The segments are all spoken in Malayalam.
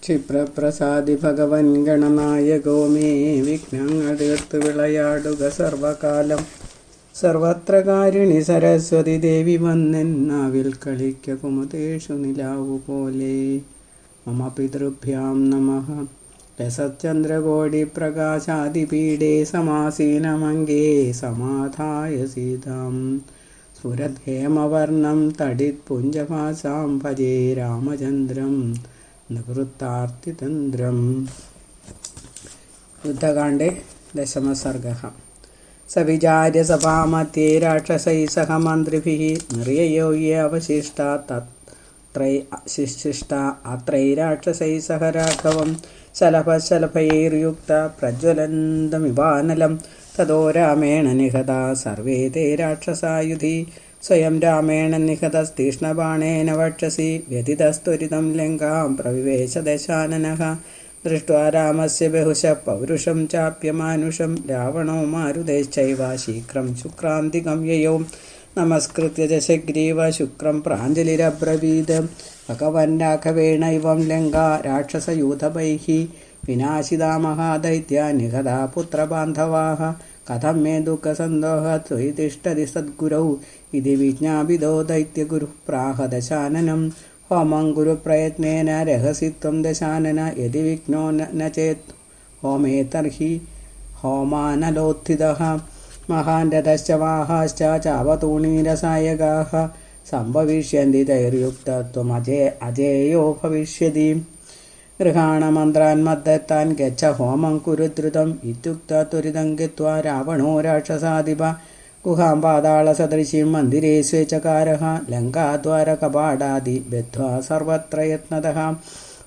ക്ഷിപ്രപ്രസാദി ഭഗവൻ ഗണനായകോ മേ വിഘ്നങ്ങൾ തീർത്ത് വിളയാടുക സർവകാലം. സർവത്ര കാരിണി സരസ്വതി ദേവി വന്നെന്നാവിൽ കളിക്ക കുമുദേഷു നിലാവു പോലെ. മമ പിതൃഭ്യാം നമഃ. രസചന്ദ്രകോടി പ്രകാശാദിപീഠേ സമാസീനമംഗേ സമാധായ സീതാം. സ്ഫുരദ്ഹേമവർണം തടിത് പുഞ്ചഭാസാം ഭജേ രാമചന്ദ്രം നിവൃത്താർത്തിതന്ത്രം. യുദ്ധകാണ്ഡേ ദശമസർഗഃ. സവിചാര്യ സഭാമധ്യേ രാക്ഷസൈ സഹ മന്ത്രിഭിഃ നിർയയോ യേ അവശിഷ്ടാ തത്രൈശിഷ്ടാ അത്രൈ രാക്ഷസൈ സഹ രാഘവം ശലഭശലഭൈർയുക്ത പ്രജ്വലന്തമിവാനലം. തതോ രാമേണ നിഹതാ സർവേ തേ രാക്ഷസായുധി. സ്വയം രാമേണ നിഹതസ്തീക്ഷ്ണബാണേന വക്ഷസി വ്യതിതസ്ത്വരിതം ലങ്കാം പ്രവിവേശ ദശാനനഃ. ദൃഷ്ട്വാ രാമസ്യ ബഹുശഃ പൗരുഷം ചാപ്യമാനുഷം രാവണോ മാരുതേശ്ചൈവ ശീഘ്രം ശുക്രാന്തികം യയൗ. നമസ്കൃത്യ ദശഗ്രീവ ശുക്രം പ്രാഞ്ജലിരബ്രവീത്. ഭഗവൻ രാഘവേണൈവം ലങ്കാ രാക്ഷസയൂഥപൈഃ വിനാശിതാ മഹാദൈത്യാ നിഹതാ പുത്രബാന്ധവാഃ. കഥം മേ ദുഃഖസന്തോഹ ത്വയി തിഷ്ഠതി സദ്ഗുരൗ ഇതി വിജ്ഞാപിതോ ദൈത്യഗുരുഃ പ്രാഹ ദശാനനം. ഹോമം ഗുരുപ്രയത്നേന രഹസി ത്വം ദശാനന യദി വിഘ്നോ ന ചേത് ഹോമേ തർഹി ഹോമാനലോത്ഥിതഃ. മഹാൻ രഥശ്ച വാഹാശ്ച ചാവതൂണീരസായകാഃ സംഭവിഷ്യന്തി തൈർയുക്ത ത്വമജേയോ ഭവിഷ്യതി. ഗൃഹാണമന്ത്രാൻ മദ്ദത്താൻ ഗച്ഛ ഹോമം കുരു ദ്രുതം ഇത്യുക്ത ത്വരിതം ഗത്വാ രാവണോ രാക്ഷസാധിപ. ഗുഹാം പാതാളസദൃശീം മന്ദിരേ സ്വേച്ഛകാരഃ ലങ്കാദ്വാരകപാടാദി ബദ്ധ്വാ സർവത്ര യത്നതഃ.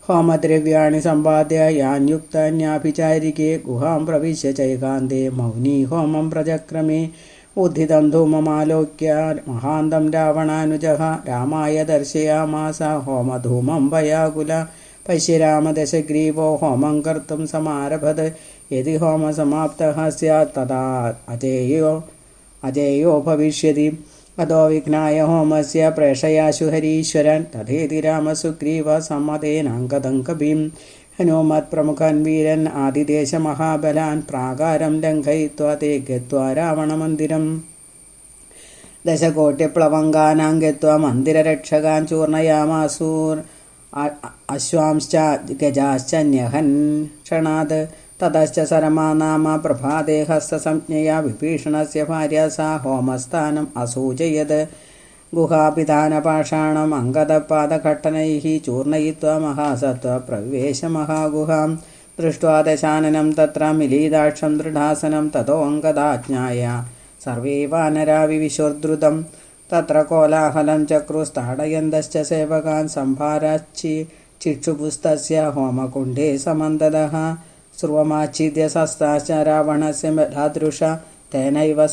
ഹോമദ്രവ്യാണി സമ്പാദ്യ യാന്യുക്താന്യാഭിചാരികേ ഗുഹാം പ്രവിശ്യ ചൈകാന്തേ മൗനീ ഹോമം പ്രചക്രമേ. ഉദ്ധിതം ധൂമമാലോക്യ മഹാന്തം രാവണാനുജഃ രാമായ ദർശയാമാസ ഹോമധൂമം ഭയാകുല. പശ്യ രാമദശഗ്രീവോ ഹോമം കർത്തും സമാരഭത്. യദി ഹോമസമാപ്തഃ സ്യാത് തഥാ അജേയോ ഭവിഷ്യതി. അതോ വിഘ്നായ ഹോമസ്യ പ്രേഷയാശു ഹരീശ്വരൻ. തഥേതി രാമസുഗ്രീവ സമ്മതേനാങ്കദം കവിം. ഹനുമത് പ്രമുഖൻ വീരൻ ആദിദേശമഹാബലാൻ പ്രാകാരം ലംഘയിത്വാ തേ ഗത്വാ രാവണമന്ദിരം. ദശകോട്യപ്ലവങ്കാനാം ഗത്വാ മന്ദിരരക്ഷകാൻ ചൂർണയാമാസൂർ അശ്വാംശ്ച ഗജാശ്ചന്യഹൻ ക്ഷണാത്. തതശ്ച സരമാ നാമ പ്രഭാതേ ഹസ്തസംജ്ഞയാ വിഭീഷണസ്യ ഭാര്യ സാ ഹോമസ്ഥാനം അസൂചയത്. ഗുഹാപിധാനപാഷാണം അങ്കദപാദഘട്ടനൈഃ ചൂർണയിത്വാ മഹാസത്വ പ്രവിവേശ മഹാഗുഹാം. ദൃഷ്ട്വാ ദശാനനം തത്ര മിലീതാക്ഷം ദൃഢാസനം. തതോ അങ്കദാജ്ഞായ സർവേ വാനരാ വിവിശോർദ്രുതം. തത്ര കോലാഹലം ചക്രുസ്താടയന്തശ്ച സേവകാൻ സംഭാരാച്ചിക്ഷുപുസ്തസ്യ ഹോമകുണ്ഡേ സമന്തതഃ. സ്രുവമാച്ഛിദ്യ ശസ്ത്രാശ്ച രാവണസ്യ ബലാദൃശ. തേനൈവ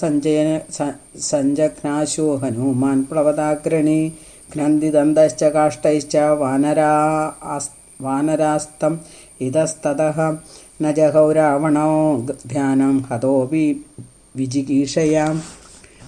സഞ്ജഘ്നാശു ഹനുമാൻ പ്ലവതാഗ്രണി. ഘ്നന്ദിദന്തശ്ച കാഷ്ടൈശ്ച വാനരാസ്തം ഇതസ്തതഃ. ന ജഹൗ രാവണോ ധ്യാനം ഹതോപി വിജിഗീഷയാം.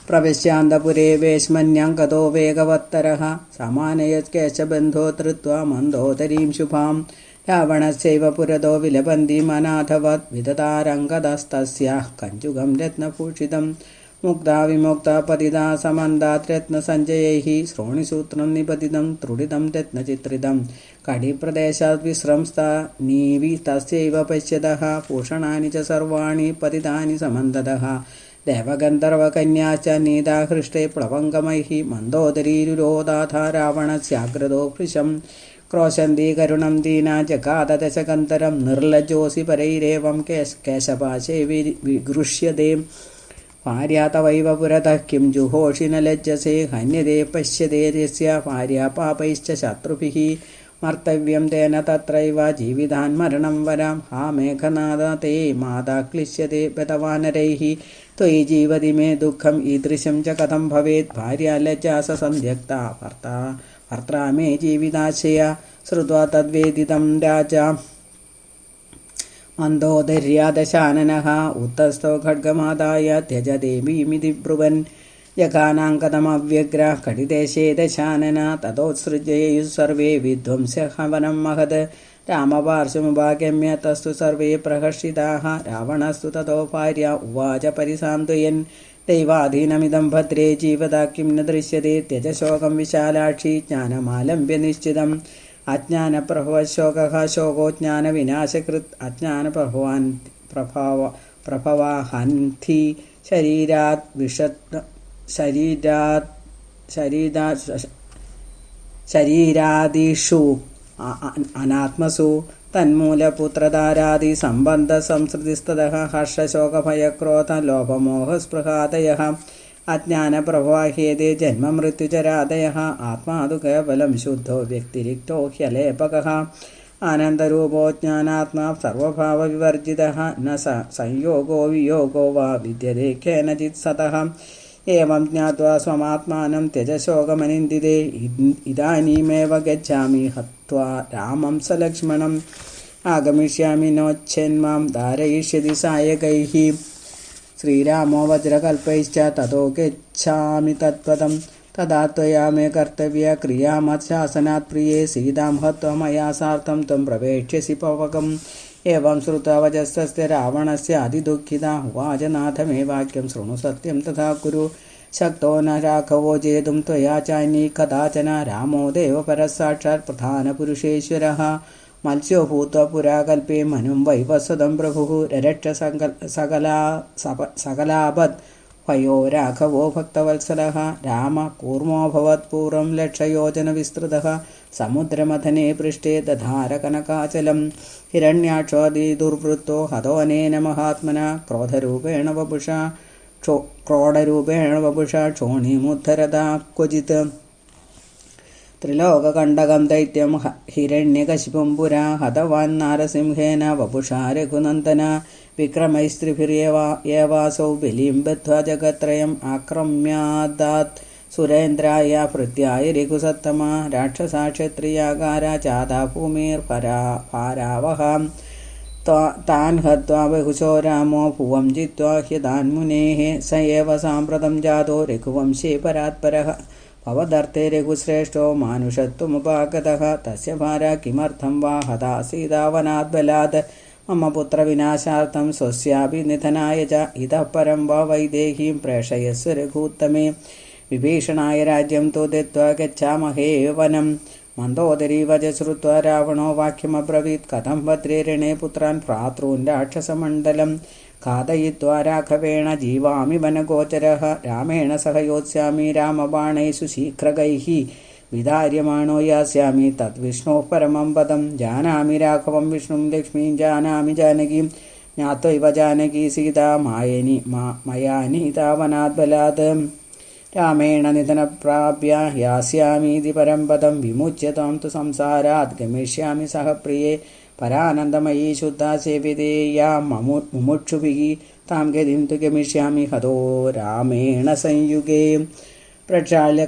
പ്രവിശ്യാന്തപുരേ വേശ്മന്യം ഗതോ വേഗവത്തരഃ. സമാനയത് കേശബന്ധോ ധൃത്വാ മന്ദോദരീം ശുഭാം. രാവണസ്യൈവ പുരതോ വിലപന്തിം അനാഥവത്. വിദതാരംഗദസ്തസ്യാഃ കഞ്ചുകം രത്നഭൂഷിതം. മുക്താ വിമുക്താ പതിതാ സമന്താത് രത്നസഞ്ജയൈഃ. ശ്രോണിസൂത്രം നിപതിതം ത്രുടിതം രത്നചിത്രിതം. കടിപ്രദേശാത് വിസ്രംസ്താ നീവി തസ്യൈവ പശ്യതഃ. ഭൂഷണാനി ച സർവാണി പതിതാനി സമന്തതഃ. ദേവഗന്ധർവകന്യാശ്ച നീതാഹൃഷ്ടേ പ്ലവംഗമൈഃ. മന്ദോദരീരുരോധാഥ രാവണസ്യാഗ്രതോ ഭൃശം. ക്രോശന്തി കരുണം ദീനാ ജഗാദ ദശകന്ധരം. നിർലജ്ജോസി പരൈരേവം കേശപാശേ വിഗൃഹ്യതേ. ഭാര്യാ തവൈവ പുരതഃ കിം ജുഹോഷി ന ലജ്ജസേ. ഹന്യതേ പശ്യതേ യസ്യ ഭാര്യാ പാപൈശ്ച ശത്രുഭിഃ. മർത്തവ്യം തേന തത്രൈവ ജീവിതാൻ മരണം വരാം. ഹാ മേഘനാദ തേ മാതാ ക്ലിശ്യതേ ബതവാനരൈഃ. ത്വയി ജീവതി മേ ദുഃഖം ഈദൃശം ച കഥം ഭവേത്. ഭാര്യാ ലജ്ജാ സന്ധ്യക്ത ഭർത്താ മേ ജീവിതാശയ. ശ്രുത്വാ തദ്വേദിതം രാജാ മന്ദോദര്യാ ദശാനനഃ. ഉത്തസ്ഥോ ഖഡ്ഗമാദായ ത്യജ ദേവീമിതി ബ്രുവൻ. യഘാനാങ്കതമവ്യഗ്ര കടിദേശേ ദശാനന തതോത്സൃജയേയുः സർവേ വിധ്വംസ്യഃ വനം മഹത് രാമപാർശ്വമുപാഗമ്യ തസ്തു സർവേ പ്രഹർഷിതാഃ രാവണസ്തു തതോ ഭാര്യ ഉവാച പരിസാന്ത്വയൻ ദൈവാധീനമിദം ഭദ്രേ ജീവതാ കിം ന ദൃശ്യത്തെ ത്യജശോകം വിശാലാക്ഷി ജ്ഞാനമാലംബ്യ നിശ്ചിതം അജ്ഞാനപ്രഭവശോകഃ ശോകോ ജ്ഞാനവിനാശകൃത് അജ്ഞാനപ്രഭവാഹന്തി ശരീരാദിഷു അനാത്മസു തന്മൂലപുത്രധാരാദി സംബന്ധ സംസൃതിസ്തതഃ ഹർഷശോകഭയക്രോധ ലോഭമോഹസ്പൃഹാദയഃ അജ്ഞാനപ്രവാഹ്യേതേ ജന്മമൃത്യുചരാദയഃ ആത്മാതു കേവലം ശുദ്ധോ വ്യക്തിരിക്തോ ഹ്യലേപകഃ ആനന്ദരൂപോ ജ്ഞാനാത്മാ സർവഭാവവിവർജിതഃ ന സംയോഗോ വിയോഗോ വാ വിദ്യതേ കേനചിത് സതഃ ഏവം ജ്ഞാത്വാ സ്വമാത്മാനം ത്യജശോകമനിന്ദിതേ ഇദാനീമേവ ഗച്ഛാമി ഹത്വാ രാമം സലക്ഷ്മണം ആഗമിഷ്യാമി നോച്ഛന്മാം ധാരയിഷ്യതി സായകൈഃ ശ്രീരാമോ വജ്രകൽപ്പൈശ്ച തതോ ഗച്ഛാമി തത്പദം തഥാ ത്വയാ മേ കർത്തവ്യ ക്രിയാ മത്ശാസനാത് പ്രിയേ സീതാം ഹത്വാ മയാ സാർദ്ധം ത്വം പ്രവേക്ഷ്യസി പവകം ഏവം ശ്രുത്വാ വചസ്തസ്യ രാവണസ്യ അതിദുഃഖിതാ ഉവാച നാഥ മേ വാക്യം ശൃണു സത്യം തഥാ കുരു ശക്തോ ന രാഘവോ ജേതും ത്വയാ ചാന്യൈ കഥാചന രാമോ ദേവപരഃ സാക്ഷാത് പ്രധാനപുരുഷേശ്വരഃ മത്സ്യോ ഭൂത്വാ പുരാ കൽപേ മനും വൈവസ്വതം പ്രഭുഃ രരക്ഷ സകലാപത് ഭയോ രാഘവോ ഭക്തവത്സലഃ രാമ കൂർമോഭവത് പൂർവം ലക്ഷയോജനവിസ്തൃതഃ സമുദ്രമഥനെ പൃഷ്ഠേ ദധാര കനകാചലം ഹിരണ്യാക്ഷോദി ദുർവൃത്തോ ഹതോനേന മഹാത്മന ക്രോഡരൂപേണ വപുഷാ ക്ഷോണിമുദ്ധരതാ ക്വചിത് ത്രിലോകകണ്ടകം ദൈത്യം ഹിരണ്യകശിപും പുരാ ഹതവാൻ നാരസിംഹേന വപുഷാ രഘുനന്ദന വിക്രമൈസ്ത്രിഭിര്യേവാസൗ ബലിം ബദ്ധ്വാ ജഗത്രയം ആക്രമ്യാദാത് സുരേന്ദ്രായ ഭൃത്യായ രഘുസത്തമ രാക്ഷസാ ക്ഷത്രിയാകാരാ ചാതാ ഭൂമിർഭാരാവഹാം താൻ ഹത്വാ ബഹുശോ രാമോ ഭുവം ജിത്വാ ഹ്യതാന്മുനേഃ സ ഏവ സാമ്പ്രതം ജാതോ രഘുവംശേ പരാത്പരഃ ഭവദർത്തേ രഘുശ്രേഷ്ഠോ മാനുഷത്വമുപാഗതഃ തസ്യ ഭാര്യ കിമർത്ഥം വാ ഹതാ സീതാവനാത് ബലാത് മമ പുത്രവിനാശാർത്ഥം സ്വസ്യാപി നിധനായ ച ഇതഃ പരം വാ വൈദേഹീം പ്രേഷയസ്വ രഘൂത്തമേ വിഭീഷണായ രാജ്യം തു ദത്വാ ഗച്ഛാമഹേ വനം മന്ദോദരീ വച ശ്രുത്വാ രാവണോ വാക്യമബ്രവീത് കഥം ഭദ്രേ രണേ പുത്രാൻ ഭ്രാതॄൻ രാക്ഷസമണ്ഡലം ഘാതയിത്വാ രാഘവേണ ജീവാമി വനഗോചരഃ രാമേണ സഹ യോത്സ്യാമി രാമബാണൈഷു ശീഘ്രഗൈഃ വിദാര്യമാണോ യാസ്യാമി തദ്വിഷ്ണോഃ പരമം പദം ജാനാമി രാഘവം വിഷ്ണും ലക്ഷ്മീം ജാനാമി ജാനകീം ജ്ഞാത്വൈവ ജാനകീ സീതാ മയാ നീതാ വനാത് ബലാത് രാമേണ നിധനപ്രാപ്യ യാസ്യാമീതി പരം പദം വിമുച്യതാം തു സംസാരാത് ഗമിഷ്യാമി സഹ പ്രിയേ പരാനന്ദമയീ ശുദ്ധാ സേവിതേ യാം മുമുക്ഷുഭിः താം ഗതിം തു ഗമിഷ്യാമി ഹതോ രാമേണ സംയുഗേ പ്രക്ഷാള്യ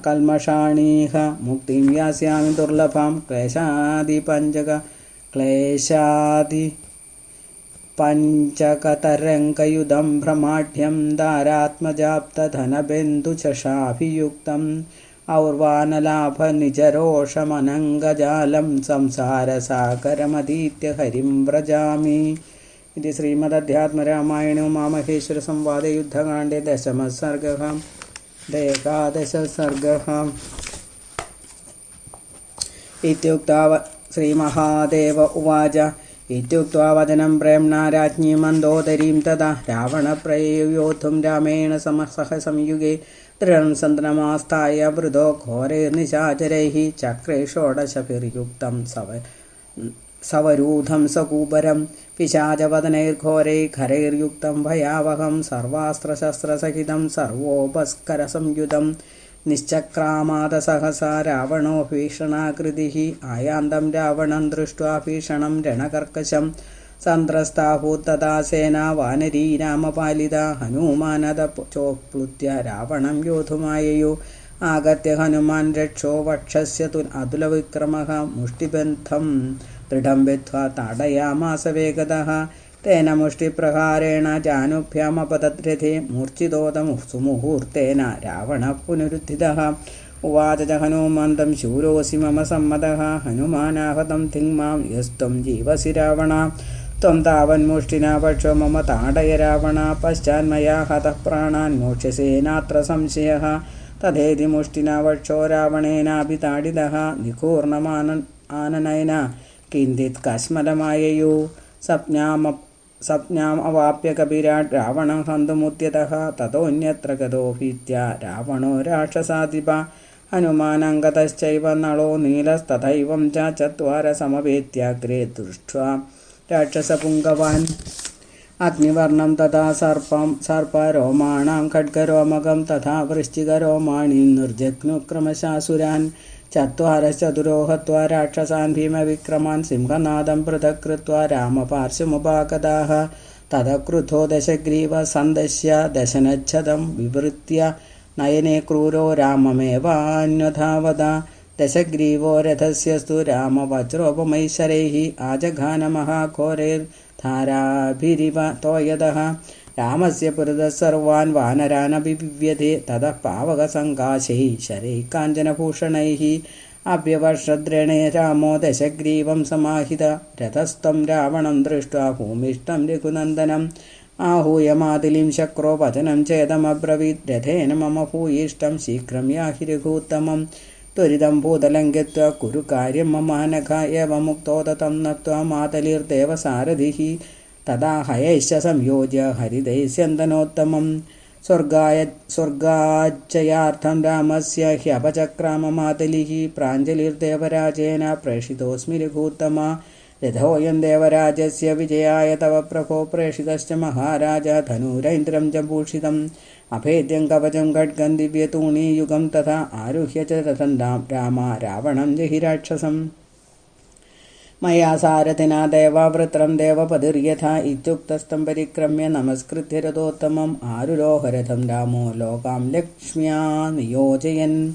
കൽമഷാണീഹ മുക്തിം യാസ്യാമി ദുർലഭാം ക്ലേശാദി പഞ്ചകതരംഗയുധം ഭ്രമാഢ്യം ധാരാത്മജാപ്തധനബന്ധുചഷാഭിയുക്തം ഔർവാനലാഭനിജരോഷമനംഗജാലം സംസാരസാഗരമതീത്യ ഹരിം വ്രജാമി. ഇത് ശ്രീമദധ്യാത്മരാമായണേ ഉമാമഹേശ്വരസംവാദേ യുദ്ധകാണ്ഡേ ദശമഃ സർഗഃ. ഏകാദശഃ സർഗഃ. ഇത്യുക്ത്വാ ശ്രീമഹാദേവ ഉവാച ഇത്യുക്ത്വാ വചനം പ്രേംണാ രാജ്ഞീ മന്ദോദരീം തഥാ രാവണപ്രയോദ്ധും രാമേണ സഹ സംയുഗേ ദൃഢം സന്തനമാസ്ഥായ വൃതോ ഘോരൈർനിശാചരൈഃ ചക്രേ ഷോഡശഭിർയുക്തം സവരൂധം സകൂപരം പിശാചവദനൈർഘോരൈः ഖരൈർയുക്തം ഭയാവഹം സർവാസ്ത്രശസ്ത്രസഹിതം സർവോപസ്കരസംയുതം നിശ്ചക്രാമാദ സഹസാ രാവണോ ഭീഷണാകൃതിഃ ആയാന്തം രാവണം ദൃഷ്ട്വാ ഭീഷണം രണകർക്കശം സന്ത്രസ്താഭൂത്തതാ സേനാ വാനരീ രാമപാലിത ഹനുമാനദ ചോപ്ലുത്യ രാവണം യോധുമായയോ ആഗത്യ ഹനുമാൻ രക്ഷോ വക്ഷസ്യ അതുലവിക്രമഃ മുഷ്ടിബന്ധം ദൃഢം വിദ്ധ്വാ താടയാമാസ വേഗതഃ तेन मुष्टिप्रहारेण जानुभ्यामपतद्रथे मूर्छितोदमुहुर्तेन रावणः पुनरुत्थितः। उवाच च हनुमन्तं शूरोऽसि मम सम्मतः हनुमानाहतं थिङ्मां यस्त्वं जीवसि रावण। त्वं तावन्मुष्टिना पक्षो मम ताडय रावण। पश्चान्मया हतः प्राणान् मोक्ष्यसे नात्र संशयः। तथेति मुष्टिना वक्षो रावणेनाभिताडितः निकूर्णमाननेन किञ्चित् कश्मलमाययु। सप्नाम् अवाप्य कपिराट् रावणं हन्तुमुद्यतः। ततोऽन्यत्र गतो भीत्या रावणो राक्षसाधिप। हनुमानङ्गतश्चैव नलो नीलस्तथैवं च चत्वार समवेत्याग्रे दृष्ट्वा राक्षसपुङ्गवान्। अग्निवर्णं तथा सर्परोमाणां खड्गरोमकं तथा वृश्चिकरोमाणीं निर्जघ्नुक्रमशासुरान्। चत्वारश्चतुरो हत्वा राक्षसान् भीमविक्रमान् सिंहनादं पृथक् कृत्वा रामपार्श्वमुपागताः। ततः क्रुद्धो दशग्रीवः सन्दश्य दशनच्छदं विवृत्य नयने क्रूरो राममेवान्यधावद। दशग्रीवो रथस्यस्तु रामवज्रोपमैश्वरैः आजघानमहाघोरैर्धाराभिरिव तोयदः। रामस्य पुरतः सर्वान् वानरानभिविव्यते। ततः पावकसङ्काशैः शरैः काञ्चनभूषणैः अभ्यवर्षद्रेणे रामो दशग्रीवं समाहित। रथस्थं रावणं दृष्ट्वा भूमिष्ठं रघुनन्दनम् आहूय मातुलीं शक्रो वचनं चेदमब्रवीत्। रथेन मम भूयिष्ठं शीघ्रं याहि रघूत्तमं। त्वरितं भूतलं गत्वा कुरु कार्यं ममानघ। एवमुक्तो तं नत्वा मातलिर्देव सारथिः। तदा हयैश्च संयोज्य हरिदैस्यन्दनोत्तमं। स्वर्गाच्चयार्थं रामस्य ह्यपचक्राम मातलिः। प्राञ्जलिर्देवराजेन प्रेषितोऽस्मि रघूत्तम। रथोऽयं देवराजस्य विजयाय तव प्रभो प्रेषितश्च महाराज। धनुरैन्द्रं च भूषितम् अभेद्यं कवचं खड्गं दिव्यतूणीयुगं तथा आरुह्य च रथं राम रावणं जहि राक्षसम्। मया सारथिना देवावृत्रं देवपतिर्यथा इत्युक्तस्तं परिक्रम्य नमस्कृत्य रथोत्तमम् आरुरोहरथं रामो लोकां लक्ष्म्या नियोजयन्।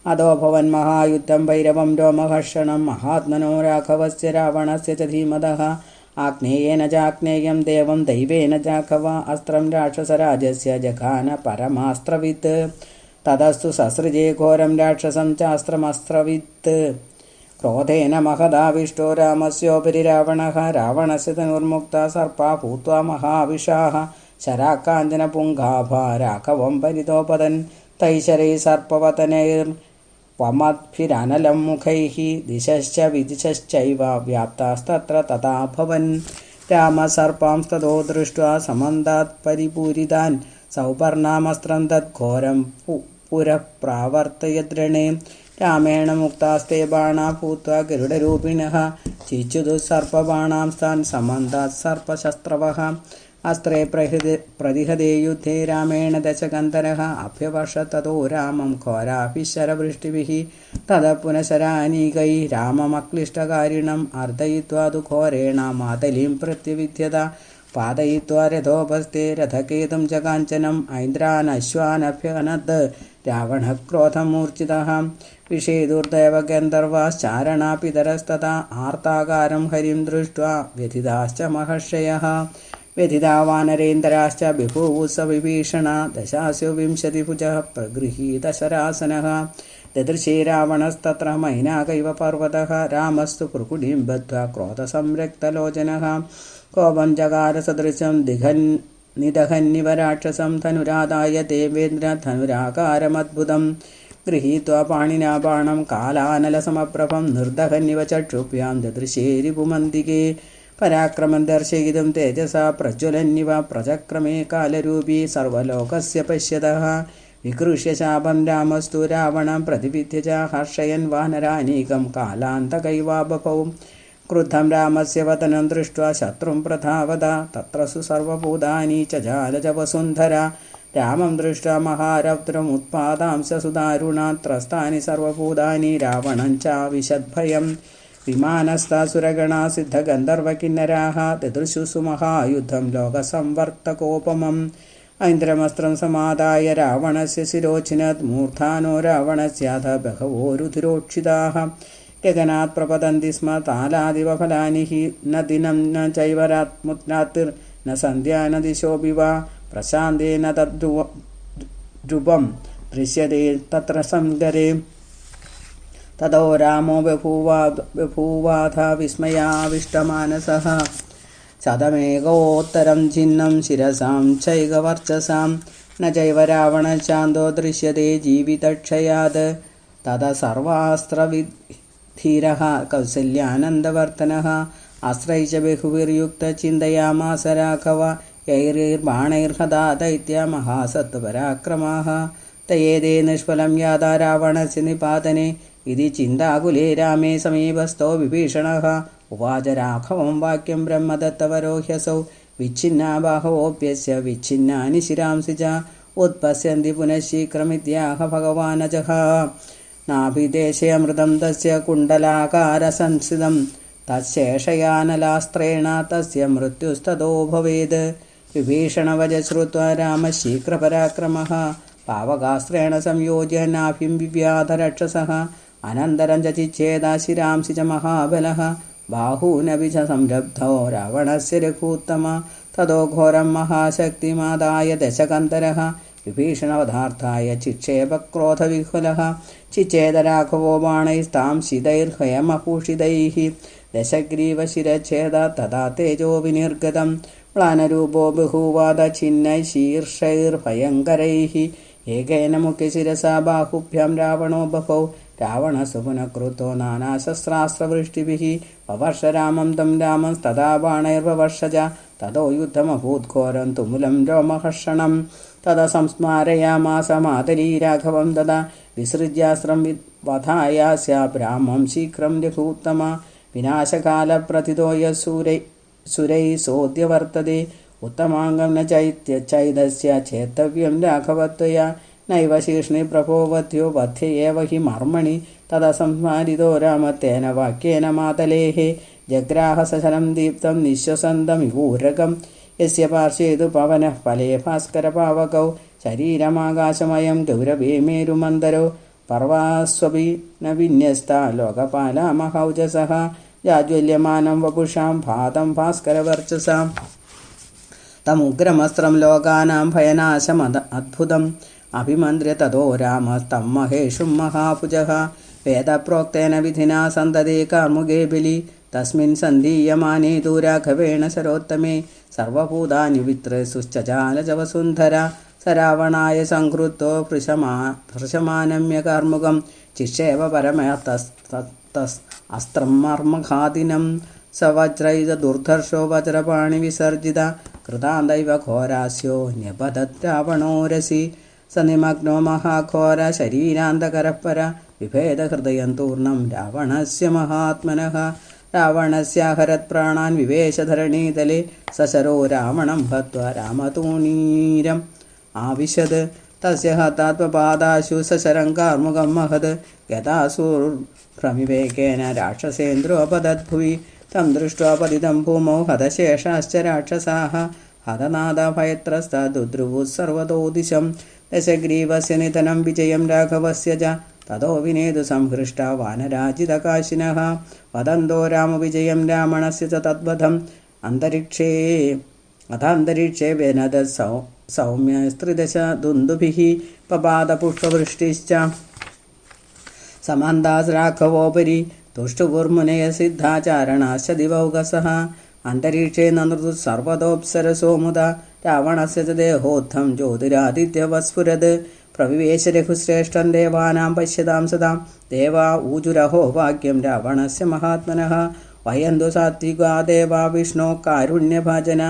अदो भवन्महायुद्धं भैरवं रोमहर्षणं महात्मनो राघवस्य रावणस्य च धीमतः। आग्नेयेन चाग्नेयं देवं दैवेन चाघव अस्त्रं राक्षसराजस्य जघान परमास्त्रवित्। ततस्तु ससृजे घोरं राक्षसं चास्त्रमस्त्रवित्। क्रोधेन महदाविष्टो रामस्योपरि रावणः। रावणस्य तनुर्मुक्ता सर्पा भूत्वा महाविषाः शराकाञ्चनपुङ्गाभा राघवं परितोपतन्। तैशरैः सर्पवतनैर्वमद्भिरनलं मुखैः दिशश्च विदिशश्चैव व्याप्तास्तत्र तथाभवन्। रामसर्पांस्ततो दृष्ट्वा समन्तात् परिपूरितान् सौपर्णामस्त्रं तद्घोरं पुरः प्रावर्तयद्रणे। रामेण मुक्तास्ते बाणा भूत्वा गरुडरूपिणः चिच्युदुः सर्पबाणांस्तान् समन्तात् सर्पशस्त्रवः। अस्त्रे प्रतिहते युद्धे रामेण दशकन्धरः अभ्यवर्षत् ततो रामं घोराभिः शरवृष्टिभिः। ततः पुनः शरानीकैः राममक्लिष्टकारिणम् अर्दयित्वा तु घोरेण मातलीं प्रत्यविद्यत। पादयित्वा रथोपस्थे रथकेतुं च काञ्चनम् ऐन्द्रानश्वानभ्यनद् रावणः क्रोधमूर्छितः। विषेदुर्दैव गन्धर्वाश्चारणापितरस्तथा आर्ताकारं हरिं दृष्ट्वा व्यथिताश्च महर्षयः। व्यथिता वानरेन्द्राश्च बिभूवुः स विभीषणा। दशास्यो विंशतिभुजः प्रगृहीतशरासनः। ददृशे रावणस्तत्र मैनाकैव पर्वतः। रामस्तु भ्रुकुटिं बद्ध्वा क्रोधसंरक्तलोचनः। कोपं जगार सदृशं निदहन्निव राक्षसं। धनुरादाय देवेन्द्र धनुराकारमद्भुतं। गृहीत्वा पाणिना बाणं कालानलसमप्रभं निर्दहन्निव चक्षुभ्यां ददृशे रिपुमन्दिके। पराक्रमं दर्शयितुं तेजसा प्रज्वलन्निव प्रचक्रमे कालरूपी सर्वलोकस्य पश्यतः। विकृष्य शापं रामस्तु रावणं प्रतिविद्य च हर्षयन् वानरानीकं कालान्तकैवाबभौ। क्रुद्धं रामस्य वदनं दृष्ट्वा शत्रुं प्रधावद। तत्र सर्वभूतानि च जालज वसुन्धरा। रामं दृष्ट्वा महारौद्रमुत्पादांश सुदारुणा। त्रस्तानि सर्वभूतानि रावणं चाविशद्भयम्। विमानस्तासुरगणा सिद्धगन्धर्वकिन्नराः ददृशुषु महायुद्धं लोकसंवर्तकोपमम्। ऐन्द्रमस्त्रं समादाय रावणस्य शिरोचिनत्। मूर्धानो रावणस्याथ बहवो रुधिरोक्षिताः। ഗഗനാത് പ്രപതന്തി സ്മ താലാദിവ ഫലാനി ഹി ന ദിനം ന ചൈവരാത്മുരാതിർ ന സന്ധ്യാ ന ദിശോപി വാ പ്രശാന്തേന തദ്ധ്രുവം ദൃശ്യതേ തത്ര സംഗരേ. തതോ രാമോ ബഭൂവാഥ വിസ്മയാവിഷ്ടമാനസഃ ശതമേകോത്തരം ഛിന്നം ശിരസാം ചൈകവർച്ചസാം ന ചൈവ രാവണശാന്തോ ദൃശ്യതേ ജീവിതക്ഷയാത്. തത സർവാസ്ത്രവിധീരഃ കൗസല്യാനന്ദവർത്തനഃ ആശ്രയിച്ച ബഹുവിർയുക്ത ചിന്തയാമാസ രാഘവ യൈർബാണൈർഹതാ ദൈത്യ മഹാസത്വപരാക്രമാഃ. തയേതേ നിഷ്ഫലം യാതാ രാവണസ്യ നിപാതനെ ഇതി ചിന്താകുലേ രാമേ സമീപസ്ഥോ വിഭീഷണഃ. ഉവാച രാഘവം വാക്യം ബ്രഹ്മദത്തവരോഹ്യസൗ വിച്ഛിന്നാ ബാഹവോപ്യസ്യ വിച്ഛിന്നാനി ശിരാംസി ച ഉത്പശ്യന്തി പുനഃശീഘ്രമിത്യാഹ ഭഗവാനജഃ. നാഭിദേശേ അമൃതം തസ്യ കുണ്ഡലാകാരസംസ്ഥിതം തശേഷയാനലാസ്ത്രേണ തസ്യ മൃത്യുസ്തതോ ഭവേത്. വിഭീഷണവച ശ്രുത്വാ രാമഃ ശീഘ്രപരാക്രമഃ പാവകാസ്ത്രേണ സംയോജ്യ നാഭിം വിവ്യാധ രക്ഷസഃ. അനന്തരം ച ചിച്ഛേദ ശിരാംസി ച മഹാബലഃ ബാഹൂനപി ച സംരബ്ധോ രാവണസ്യ രഘൂത്തമ. തതോ ഘോരം മഹാശക്തിമാദായ ദശകന്ധരഃ വിഭീഷണവധാർത്ഥായ ചിക്ഷേപക്രോധവിഹ്വലഃ. ചിച്ഛേദ രാഘവോ ബാണൈസ്താം ശിതൈർഹയമഭൂഷിതൈഃ ദശഗ്രീവശിരച്ഛേദ തഥാ തേജോ വിനിർഗതം. മ്ലാനരൂപോ ബഹൂവാദ ഛിന്നൈ ശീർഷൈർഭയങ്കരൈഃ ഏകേന മുഖ്യശിരസാ ബാഹുഭ്യാം രാവണോ ബഭൗ. രാവണസ്തു പുനഃക്രുദ്ധോ നാനാശസ്ത്രാസ്ത്രവൃഷ്ടിഭിः വവർഷ രാമം തം രാമം തഥാ ബാണൈർവവർഷ ച. തതോ യുദ്ധമഭൂദ്ഘോരം തുമുലം രോമഹർഷണം. തത സംസ്മാരയാമാസ മാതരീ രാഘവം തഥാ വിസൃജ്യാസ്ത്രം വധായാസ്യ രാമം ശീഘ്രം രഘൂത്തമ. വിനാശകാലപ്രഥിതോ യസുരൈ സോദ്യവർത്തതേ ഉത്തമാംഗം ന ചൈതസ്യ ചേത്തവ്യം രാഘവത്വയാ. നൈവ ശീർഷ്ണി പ്രഭോവധ്യോ വധ്യേവ ഹി മർമ്മണി. തത സംസ്മാരിതോ രാമത്തേന വാക്യേന മാതലേഃ ജഗ്രാഹ സശരം ദീപ്തം നിശ്വസന്തമിവൂരകം. യസ്യ പാർശ്വേതു പവനഃ ഫലേ ഭാസ്കരപാവകൗ ശരീരമാകാശമയം ഗൗരവേ മേരുമന്ദരോ. പർവാസ്വപി ന വിന്യസ്ത ലോകപാല മഹൗജസഃ ജാജ്വല്യമാനം വപുഷാം ഭാതം ഭാസ്കരവർച്ചസാം. തമുഗ്രമസ്ത്രം ലോകാനാം ഭയനാശമദ്ഭുതം അഭിമന്ത്ര്യ തതോ രാമസ്തം മഹേഷും മഹാഭുജഃ. വേദപ്രോക്തേന വിധിനാ സന്തതേ കാർമുകേ ബലി തസ്മിൻ സന്ധീയമാനേ തൂ രാഘവേണ ശരോത്തമേ. സർവഭൂതാനി വിത്രസുശ്ചജാലജവസുന്ധര സ രാവണായ സംഹൃത്തോ ഭൃശമാനമ്യ കാർമുകം. ചിക്ഷേപ പരമതസ് അസ്ത്രം മർമ്മഘാതിനം. സ വജ്രൈത ദുർധർഷോ വജ്രപാണി വിസർജിത കൃതാന്തൈവ ഘോരാസ്യോ ന്യപതത് രാവണോരസി. സ നിമഗ്നോ മഹാഘോര ശരീരാന്തകരപര വിഭേദഹൃദയം തൂർണം രാവണസ്യ മഹാത്മനഃ. രാവണസ്യാഹരത് പ്രാണാൻ വിവേശധരണീതലേ സശരോ രാവണം ഹത്വാ രാമതൂണീരം ആവിശത്. തസ്യ ഹതാത്മപാദാശു സശരം കാർമുകം മഹത് ഗതാസുർഭ്രമിവേഗേന രാക്ഷസേന്ദ്രോപതദ്ഭുവി. തം ദൃഷ്ട്വാ പതിതം ഭൂമൗ ഹതശേഷാശ്ച രാക്ഷസാഃ ഹതനാദഭയത്രസ്തദുദ്രുവുഃ സർവതോ ദിശം. ദശഗ്രീവസ്യ നിധനം വിജയം രാഘവസ്യ ച തതോ വിനേതു സംഹൃഷ്ട വാനരാജിതകാശിനഃ. വദന്തോ രാമവിജയം രാവണസ്യ ച തദ്വധം. അന്തരീക്ഷേ വ്യനദത് സൗമ്യസ്ത്രിദശ ദുന്ദുഭിः പപാദപുഷ്പവൃഷ്ടിശ്ച. സമന്താസ് രാഘവോപരി തുഷ്ടുപുർമുനയ സിദ്ധാചാരണാശ്ച ദിവൗകസഃ. അന്തരീക്ഷേ നൃതു സർവതോപ്സരസോ മുദാ രാവണസ്യ ച ദേഹോത്ഥം ജ്യോതിരാദിത്യവസ്ഫുരത്. പ്രവിവേശ രഘുശ്രേഷ്ഠം ദേവാനാം പശ്യതാം സദാം. ദേവാ ഊജുരഹോ ഭാഗ്യം രാവണസ്യ മഹാത്മനഃ. വയന്തു സാത്വികാ ദേവാ വിഷ്ണോ കാരുണ്യഭാജന.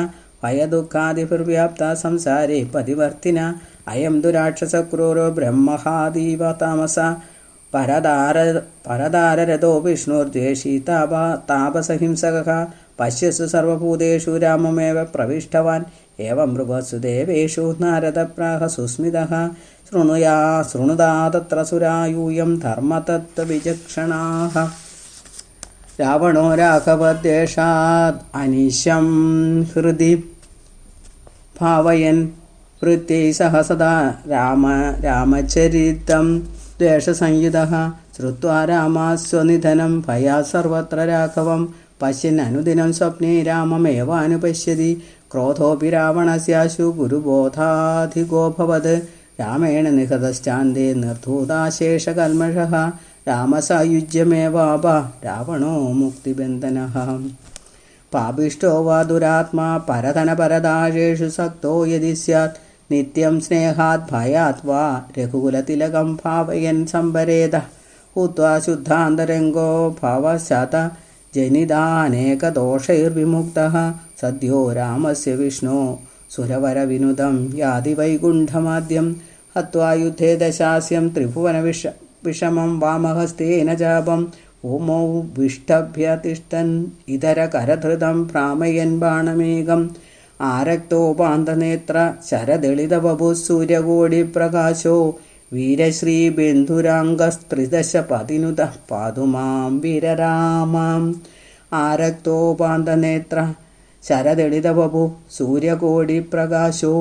ഭയദുഃഖാദിഭിർവ്യാപ്ത സംസാരേ പതിവർത്തിന. അയം ദുരാക്ഷസക്രൂരോ ബ്രഹ്മഹാദീവ താമസ. പരദാരരഥോ വിഷ്ണുർദ്വേഷീ താപസഹിംസകഃ. പശ്യസു സർവഭൂതേഷു രാമമേവ പ്രവിഷ്ടവാൻ. ഏവം ബ്രുവത്സു ദേവേഷു നാരദപ്രാഹ സുസ്മിതഃ. ശൃണുതാ തത്ര സുരായൂയം ധർമ്മതത്ത്വവിചക്ഷണാഃ. രാവണോ രാഘവദ്വേഷാദ് അനിശം ഹൃദി ഭാവയൻ വൃത്യൈ സഹ സദാ രാമചരിതം ദ്വേഷസംയുതഃ. ശ്രുത്വാ രാമാസ്വനിധനം ഭയാत् സർവത്ര രാഘവം പശ്യൻ അനുദിനം സ്വപ്നെ രാമമേവാനുപശ്യതി ക്രോധോപി രാവണസ്യാശു ഗുരുബോധാധികോഭവത് രാമേണ നിഹതശ്ചാന്തേ നിർധൂതാശേഷകൽമഷഃ രാമസായുജ്യമേവാപ രാവണോ മുക്തിബന്ധനഃ പാപിഷ്ടോ വാ ദുരാത്മാ പരധനപരദാശേഷു സക്തോ യദി സ്യാത് നിത്യം സ്നേഹാത് ഭയാത് വാ രഘുകുലതിലകം ഭാവയൻ സംവരേത ഹൂത്വാ ശുദ്ധാന്തരംഗോ ഭവശത ജനിതാനേകദോഷൈർവിമുക്തഃ സദ്യോ രാമസ്യ വിഷ്ണോ സുരവരവിനുദം യാതി വൈകുണ്ഠമാദ്യം ഹത്വാ യുദ്ധേ ദശാസ്യം ത്രിഭുവനവിഷമം വാമഹസ്തേന ചാപം ഓമോ വിഷ്ടഭ്യതിഷ്ഠൻ ഇതരകരധൃതം ഭ്രാമയൻ ബാണമേകം ആരക്തോപാന്തനേത്ര ശരദളിതവപു സൂര്യകോടിപ്രകാശോ വീരശ്രീബന്ധുരാംഗസ്ത്രിദശപതിനുത പാതുമാം വീരരാമാം ആരക്തോപാന്തനേത്ര ശരദളിതവപു സൂര്യകോടിപ്രകാശോ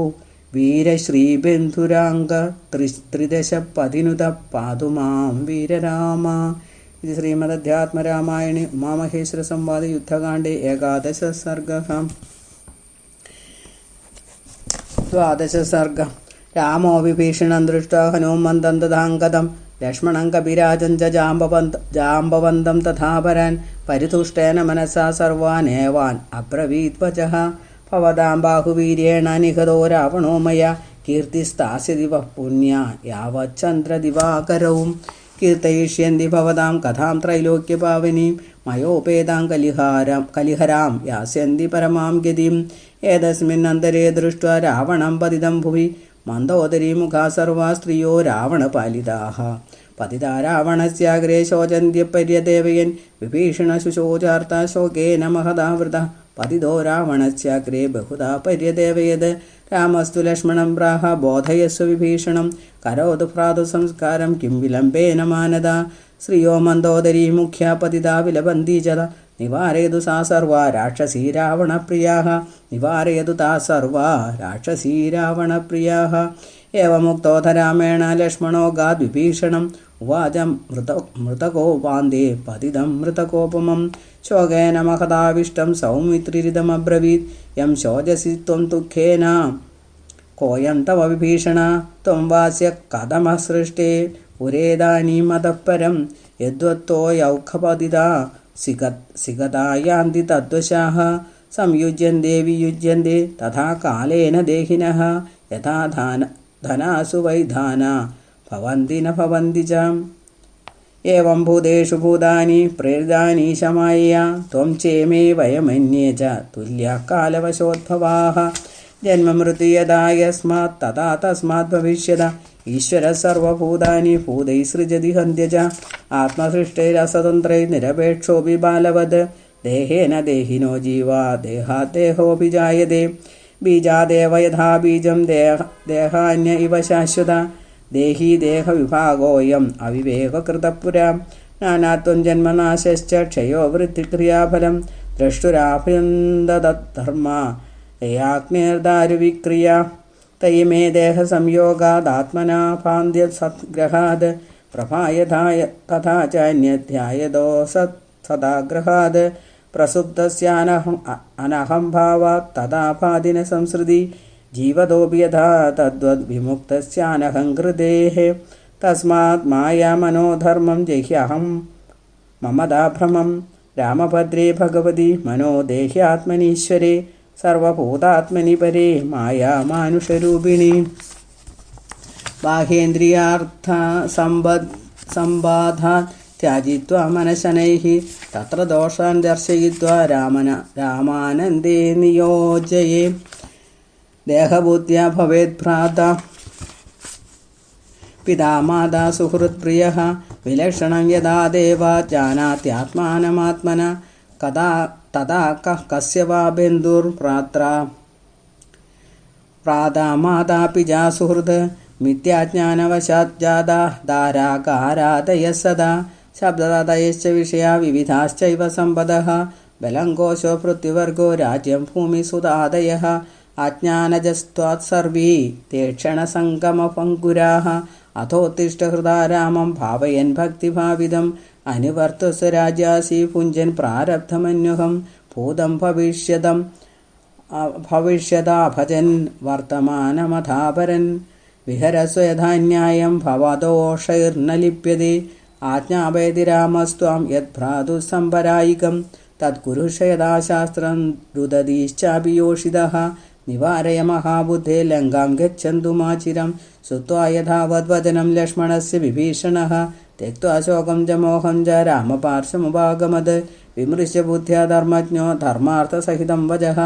വീരശ്രീബന്ധുരാംഗ ത്രിദശപതിനുത പാതുമാം വീരരാമ. ഇത് ശ്രീമദധ്യാത്മരാമായണേ ഉമാമഹേശ്വര സംവാദ യുദ്ധകാണ്ഡേ 11 സർഗഃ. 12 സർഗഃ. രാമോ വിഭീഷണം ദൃഷ്ട്വാ ഹനുമന്തം തഥാംഗതം ലക്ഷ്മണം കപിരാജം ച ജാംബവന്തം തഥാപരാൻ പരിതുഷ്ടേന മനസാ സർവാനേവാൻ അബ്രവീത് വചഃ ഭവതാം ബാഹുവീര്യേണ നിഹതോ രാവണോ മയാ കീർത്തിസ്ഥാസ്യതി വഃ പുണ്യാ യാവച്ഛന്ദ്രദിവാകരവും കീർത്തയിഷ്യന്തി ഭവതാം കഥാം ത്രൈലോക്യപാവനീം മയോപേതാം കലിഹരാം യാസ്യന്തി പരമാം ഗതിം ഏതസ്മിന്നന്തരേ ദൃഷ്ട്വാ രാവണം പതിതം ഭുവി മന്ദോദരീമുഖാ സർവാ സ്ത്രിയോ രാവണപാലിതാഃ പതിതാ രാവണസ്യാഗ്രേ ശോചന്ത്യപര്യദേവയൻ വിഭീഷണ ശുശോചാർത്ത ശോകേന മഹദാവൃത പതിതോ രാവണസ്യാഗ്രേ ബഹുധാ പര്യദേവയത് രാമസ്തു ലക്ഷ്മണം പ്രാഹ ബോധയസ്വ വിഭീഷണം കരോതു ഭ്രാതു സംസ്കാരം കിം വിലംബേന മാനദ ശ്രിയോ മന്ദോദരീ മുഖ്യ പതിതാ വിലബന്തി ച നിവാരയതു സാ സർവാ രാക്ഷസീ രാവണപ്രിയാഃ നിവാരയതു താ സർവാ രാക്ഷസീ രാവണപ്രിയാഃ ഏവമുക്തോധ രാമേണ ലക്ഷ്മണോ ഗാദ് വിഭീഷണം ഉവാച മൃതകോപാന്തേ പതിതം മൃതകോപമം ശോകേന മഹതാവിഷ്ടം സൗമിത്രിരിതമബ്രവീത് യം ശോചസി ത്വം ദുഃഖേന കോയം തവ വിഭീഷണ ത്വം വാസ്യ കഥമസൃഷ്ടേ പുരേദാനീമതഃപരം യദ്വത്തോയൗഖപതിതാ സിഗതായാന്തി തദ്വശാഃ സംയുജ്യന്തെ വിയുജ്യന്തെ തഥാ കാലേന ദേഹിനഃ യഥാ ധനാസു വൈധാനാ ഭവന്തി ന ഭവന്തി ച ഏവം ഭൂതേഷു ഭൂതാനി പ്രേരിതാനീശമായ ത്വം ചേമേ വയമന്യേ ച തുല്യാഃ കാലവശോദ്ഭവാഃ ജന്മമൃത്യു യഥാ യസ്മാത് തഥാ തസ്മാത് ഭവിഷ്യത ഈശ്വരഃ സർവഭൂതാനി ഭൂതൈഃ സൃജതി ഹന്ത്യ ച ആത്മസൃഷ്ടൈരസ്വതന്ത്രൈः നിരപേക്ഷോऽപി ബാലവത് ദേഹേന ദേഹിനോ ജീവാ ദേഹാത് ദേഹോऽപി ജായതേ ബീജാദേവ യഥാ ബീജം ദേഹാന്യ ഇവ ശാശ്വത ദേഹി ദേഹവിഭാഗോയം അവിവേകകൃതപുരാ നാനാത്വം ജന്മനാശശ്ച ക്ഷയോ വൃത്തിക്രിയാഫലം ദ്രഷ്ടുരാഭ്യന്തധർമ്മ ദയാഗ്നിർദാരുവിക്രിയ തൈമേ ദേഹസംയോഗാദാത്മനാ ഭാന്ത്യസദ്ഗ്രഹാത് പ്രഭായഥായ തഥാ ചാന്യധ്യായതോ സദാഗ്രഹാത് പ്രസുപ്തസ്യാനഹംഭാവാത് തഥാ ഭാതിന സംസൃതി ജീവതോപി യഥാ തദ്വദ് വിമുക്തസ്യാനഹം കൃതേഃ തസ്മാത് മായാമനോധർമ്മം ജഹ്യഹം മമദാഭ്രമം രാമഭദ്രേ ഭഗവതി മനോ ദേഹ്യാത്മനീശ്വരേ സർവഭൂതാത്മനി പരേ മായാമാനുഷരൂപിണി. ബാഹ്യേന്ദ്രിയാർത്ഥ സമ്പാധാത് ത്യാജിത്വാ മനശനൈഃ തത്ര ദോഷാൻ ദർശയിത്വാ രാമാനന്ദേ നിയോജയേ ദേഹബുദ്ധ്യാ ഭവേത് ഭ്രാത പിതാ മാതാ സുഹൃത് പ്രിയഃ വിലക്ഷണം യഥാ ദേവാ ജാനാത്യാത്മാനമാത്മന തഥാ കസ്യ വാ ബന്ധുർഭ്രാതാ മാതാ പിതാ സുഹൃത് മിഥ്യാജ്ഞാനവശാത് ജാതാ ധാരാകാരാദയഃ സദാ ശബ്ദദാതയശ്ച വിഷയാ വിവിധാശ്ചൈവ സമ്പദഃ ബലം കോശോ പൃഥ്വിവർഗോ രാജ്യം ഭൂമിസുതാദയഃ അജ്ഞാനജസ്ത്വാത് സർവീ തേക്ഷണസംഗമപങ്കുരാഃ അഥോത്തിഷ്ഠഹൃദാ രാമം ഭാവയൻ ഭക്തിഭാവിതം അനുവർത്തുസ്വരാജ്യാസി പുഞ്ചൻ പ്രാരബ്ധമന്യുഹം ഭൂതം ഭവിഷ്യതാ ഭജൻ വർത്തമാനമഥാപരൻ വിഹരസ്വയഥാന്യായം ഭവദോഷൈർന ലിപ്യതേ ആജ്ഞാപയതി രാമസ്ത്വാം യദ്ഭ്രാതുസംപരായികം തത്കുരുഷയഥാശാസ്ത്രം രുദതീശ്ചാഭിയോഷിതഃ നിവാരയ മഹാബുദ്ധേ ലങ്കാം ഗച്ഛന്തു മാചിരം ശ്രുത്വാ യഥാവദ്വചനം ലക്ഷ്മണസ്യ വിഭീഷണഃ त्यक्त्वा शोकं च मोहं च रामपार्श्वमुपागमत् विमृश्य बुद्ध्या धर्मज्ञो धर्मार्थसहितं वचः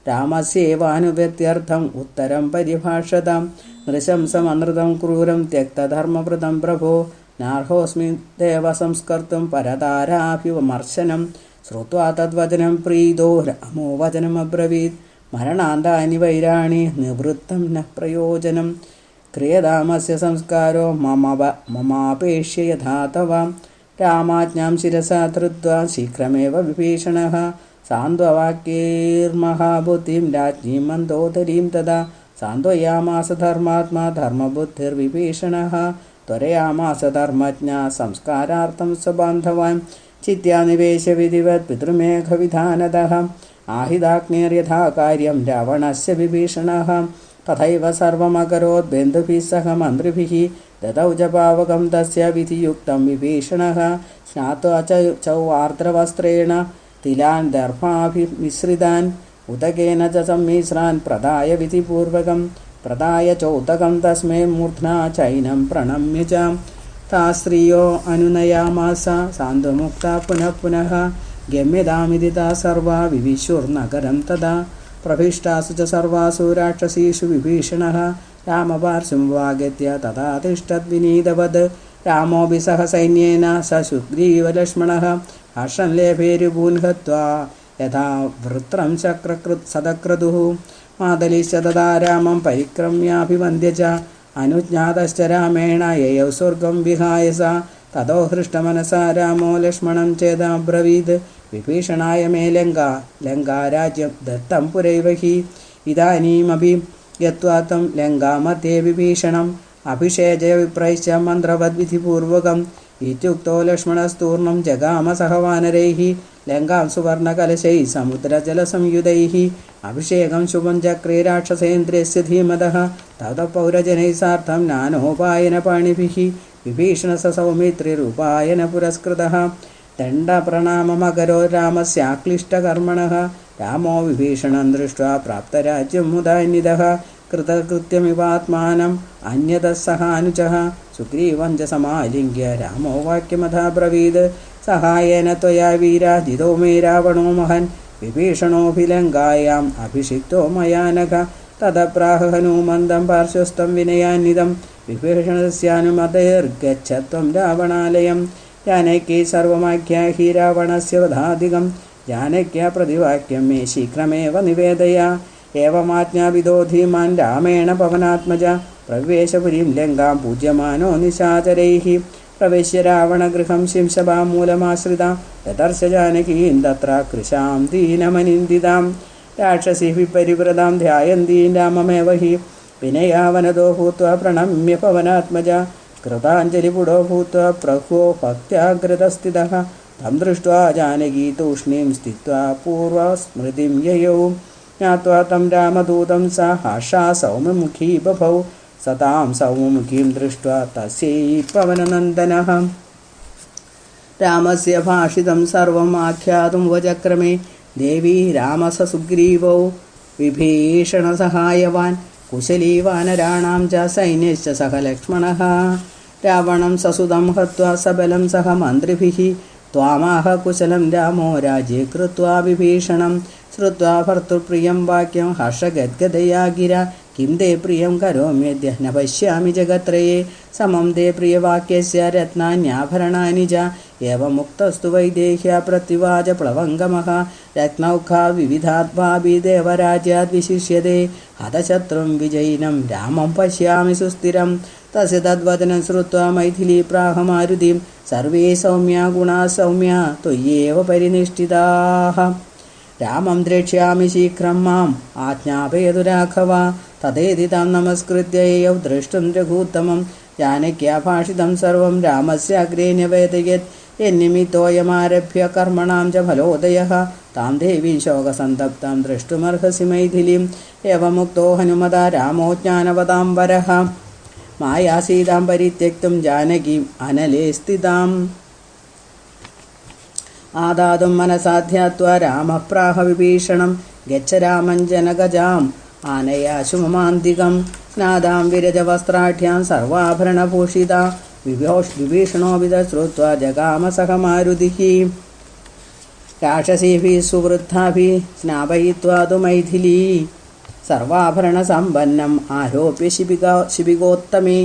रामस्यैवानुव्यत्यर्थम् उत्तरं परिभाषतां नृशंसमनृतं क्रूरं त्यक्तधर्मवृतं प्रभो नार्होऽस्मि देव संस्कर्तुं परताराभिमर्शनं श्रुत्वा तद्वचनं प्रीतो रामो वचनमब्रवीत् मरणान्तानि वैराणि निवृत्तं न प्रयोजनं क्रियतामस्य संस्कारो ममापेक्ष्य यथा तव रामाज्ञां शिरसा धृत्वा शीघ्रमेव विभीषणः सान्त्ववाक्यैर्महाबुद्धिं राज्ञीं मन्दोदरीं तदा सान्त्वयामास धर्मात्मा धर्मबुद्धिर्विभीषणः त्वरयामास धर्मज्ञा संस्कारार्थं स्वबान्धवान् चित्या निवेश विधिवत् पितृमेघविधानतः आहिदाग्नेर्यथा कार्यं रावणस्य विभीषणः तथैव सर्वमकरोत् बन्धुभिः सह मन्त्रिभिः ददौ च पावकं तस्य विधियुक्तं विभीषणः स्नात्वा चौवार्द्रवस्त्रेण तिलान् दर्भाभिमिश्रितान् उदकेन च सम्मिश्रान् प्रदाय विधिपूर्वकं प्रदाय चोदकं तस्मै मूर्ध्ना चैनं प्रणम्य च ता स्त्रियो अनुनयामास सान्त्वमुक्ता पुनः पुनः गम्यतामिति ता सर्वा विविशुर्नगरं तदा प्रभिष्टासु च सर्वासु राक्षसीषु विभीषणः रामपार्श्वमुपागत्य तथा तिष्ठद्विनीतवत् रामोऽपि सह सैन्येन स सुग्रीवलक्ष्मणः हर्षं लेभेरुभून् हत्वा यथा वृत्रं सदक्रतुः मादलिश्च तदा रामं परिक्रम्याभिवन्द्य च अनुज्ञातश्च रामेण ययौ स्वर्गं विहाय स ततो हृष्टमनसा रामो लक्ष्मणं चेदब्रवीत् विभीषणाय मे लङ्काराज्यं दत्तं पुरैव हि इदानीमपि यत्त्वा तं लङ्कामध्ये विभीषणम् अभिषेचय विप्रैश्च मन्त्रवद्विधिपूर्वकम् इत्युक्तो लक्ष्मणस्तूर्णं जगाम सह वानरैः लङ्कां सुवर्णकलशैः समुद्रजलसंयुधैः अभिषेकं शुभं चक्रे राक्षसेन्द्रस्य धीमतः ततः पौरजनैः सार्धं नानोपायन पाणिभिः विभीषणसौमित्रिरूपायन पुरस्कृतः दण्डप्रणाममकरो रामस्याक्लिष्टकर्मणः रामो विभीषणं दृष्ट्वा प्राप्तराज्यं मुदान्वितः कृतकृत्यमिवात्मानम् अन्यतः सहानुजः सुग्रीवं च समालिङ्ग्य रामो वाक्यमथाब्रवीत् सहायेन त्वया वीरा जितो मे रावणो महन् विभीषणोऽभिलङ्कायाम् अभिषिक्तो मया नघ ततः प्राह हनूमन्दं पार्श्वस्थं विनयान्वितं विभीषणस्यानुमतैर्गच्छ त्वं रावणालयम् जानकी सर्वमाख्याहि रावणस्य वधाधिकं जानक्या प्रतिवाक्यं मे शीघ्रमेव निवेदय एवमाज्ञापितो धीमान् रामेण पवनात्मज प्रवेशपुरीं लङ्कां पूज्यमानो निशाचरैः प्रवेश्य रावणगृहं शिंशपामूलमाश्रिता ददर्श जानकीं तत्र कृशां दीनमनिन्दितां राक्षसीः परिवृतां ध्यायन्तीं राममेव हि विनयावनतो भूत्वा प्रणम्य पवनात्मज कृताञ्जलिपुडो भूत्वा प्रभो भक्त्याग्रतस्थितः तं दृष्ट्वा जानकी तूष्णीं स्थित्वा पूर्वस्मृतिं ययौ ज्ञात्वा तं रामदूतं सा हर्षा सौम्यमुखी बभौ सतां सौम्यमुखीं दृष्ट्वा तस्यै पवननन्दनः रामस्य भाषितं सर्वम् आख्यातुं वचक्रमे देवी रामस सुग्रीवौ विभीषणसहायवान् कुशली वानराणां च सैन्यश्च सह लक्ष्मणः रावणं ससुतं हत्वा सबलं सह मन्त्रिभिः त्वामाह कुशलं रामो राज्ये कृत्वा विभीषणं श्रुत्वा भर्तृप्रियं वाक्यं हर्षगद्गदया गिरा किं ते प्रियं करोम्यद्य न पश्यामि जगत्त्रये समं ते प्रियवाक्यस्य रत्नान्याभरणानि च एवमुक्तस्तु वैदेह्या प्रत्युवाच प्लवङ्गमः रत्नौखा विविधाद्भावि देवराज्याद् विशिष्यते हतशत्रुं विजयिनं रामं पश्यामि सुस्थिरं तस्य तद्वचनं श्रुत्वा मैथिली प्राह मारुतिं सर्वे सौम्या गुणाः सौम्या त्वय्येव परिनिष्ठिताः रामं द्रक्ष्यामि शीघ्रं माम् आज्ञापयतु राघव तथेति तं नमस्कृत्य ययौ द्रष्टुं रघूत्तमं जानक्या भाषितं सर्वं रामस्याग्रे न्यवेदयत् यन्निमित्तोऽयमारभ्य कर्मणां च फलोदयः तां देवीं शोकसन्तप्तां द्रष्टुमर्हसि मैथिलीम् एवमुक्तो हनुमता रामो ज्ञानवतां वरः माया सीतां परित्यक्तुं जानकीम् अनले स्थिताम् आदातुं मनसा ध्यात्वा रामः प्राह विभीषणं गच्छ रामं जनगजाम् आनयाशु ममान्तिकं स्नादां विरजवस्त्राढ्यां सर्वाभरणभूषिता विभीषणो विदश्रुत्वा जगाम सह मारुतिः राक्षसीभिः सुवृद्धाभिः स्नापयित्वा तु मैथिली सर्वाभरणसम्पन्नम् आरोप्य शिबिकोत्तमे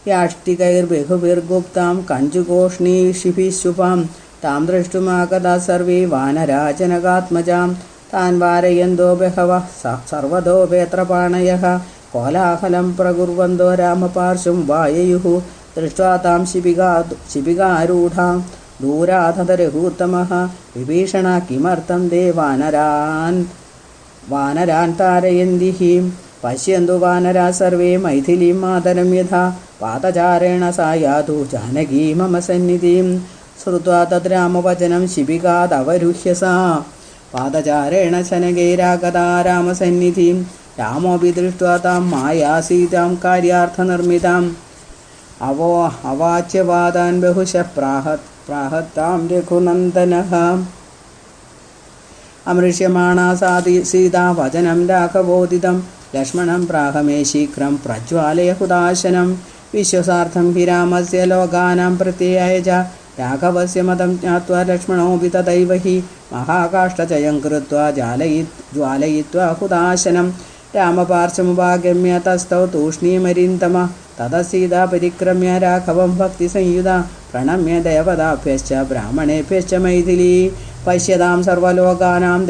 याष्टिकैर्बहुभिर्गुप्तां कञ्जुकोष्णीषिभिः शुभां तां द्रष्टुमागताः सर्वे वानरा जनकात्मजां तान् वारयन्तो बहवः सर्वतोपेत्रपाणयः कोलाहलं प्रकुर्वन्तो रामपार्श्वं वाययुः दृष्ट्वा तां शिबिकारूढां दूराधतरघूत्तमः विभीषणः किमर्थं ते वानरान् तारयन्ति पश्यन्तु वानराः सर्वे मैथिलीं मातरं यथा पादचारेण सा यातु जानकी मम सन्निधिं श्रुत्वा तद्रामवचनं शिबिकादवरुह्य सा पादचारेण शनगैरागता रामसन्निधिं रामोऽपि दृष्ट्वा तां माया सीतां कार्यार्थनिर्मिताम् अवाच्यवादान् बहुशः प्राहत्तां रघुनन्दनः अमृष्यमाणा सीता वचनं राघवोदितं लक्ष्मणं प्राह मे शीघ्रं प्रज्वालय हुताशनं विश्वासार्थं हि रामस्य लोकानां प्रत्ययाय च राघवस्य मतं ज्ञात्वा लक्ष्मणोऽपि तथैव हि महाकाष्ठचयं कृत्वा ज्वालयित्वा हुताशनं रामपार्श्वमुपागम्य तस्थौ तूष्णीमरिन्दमः ततः सीता परिक्रम्य राघवं भक्तिसंयुधा प्रणम्य देवताभ्यश्च ब्राह्मणेभ्यश्च मैथिली पश्यतां सर्वलोकानां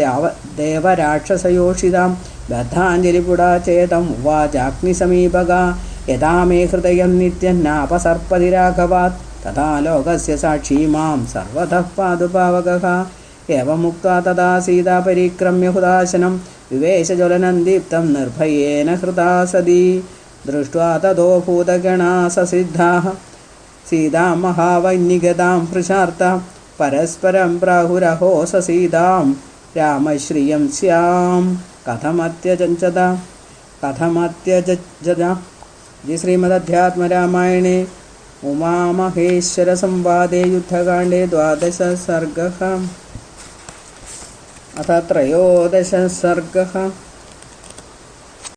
देवराक्षसयोषितां बद्धाञ्जलिपुडा चेतम् उवाचाग्निसमीपगा यदा मे हृदयं नित्यं नापसर्पति राघवात् तथा लोकस्य साक्षी मां सर्वतः पादुपावकः एवमुक्त्वा तदा सीता परिक्रम्य हुताशनं विवेशज्वलनं दीप्तं निर्भयेन हृदा सदी दृष्ट्वा ततो भूतगणा ससिद्धाः सीतां महावैन्यगतां हृषार्ता परस्परं प्राहुरहो ससीतां रामश्रियं स्यां कथमत्यजदा श्रीमदध्यात्मरामायणे उमामहेश्वरसंवादे युद्धकाण्डे 12 सर्गः अथ 13 सर्गः।